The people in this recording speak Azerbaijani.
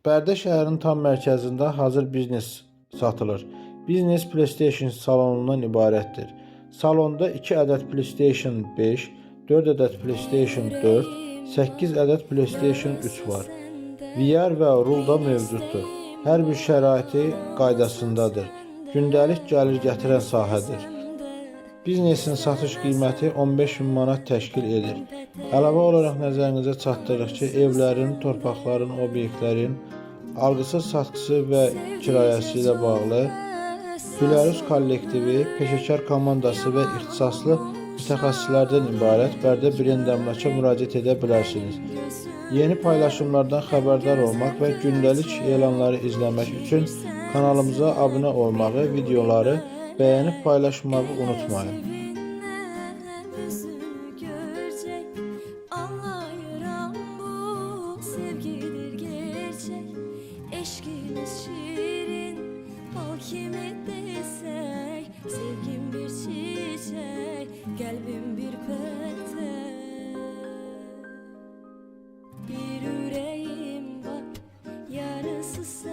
Bərdə şəhərinin tam mərkəzində hazır biznes satılır. Biznes PlayStation salonundan ibarətdir. Salonda 2 ədəd PlayStation 5, 4 ədəd PlayStation 4, 8 ədəd PlayStation 3 var. VR və rulda mövcuddur. Hər bir şəraiti qaydasındadır. Gündəlik gəlir gətirən sahədir. Biznesin satış qiyməti 15.000 manat təşkil edir. Əlavə olaraq nəzərinizə çatdırırıq ki, evlərin, torpaqların, obyektlərin alqısız satqısı və kirayəsi ilə bağlı Gülərüz kollektivi, peşəkar komandası və ixtisaslı mütəxəssislərdən ibarət Bərdə Brend əmlaka müraciət edə bilərsiniz. Yeni paylaşımlardan xəbərdar olmaq və gündəlik elanları izləmək üçün kanalımıza abunə olmağı, videoları bəyənib paylaşmağı unutmayın. Eşkimiz şirin, bal kimi desek, sevgim bir çiçek, kalbim bir petek. Bir yüreğim var, yarısı sen.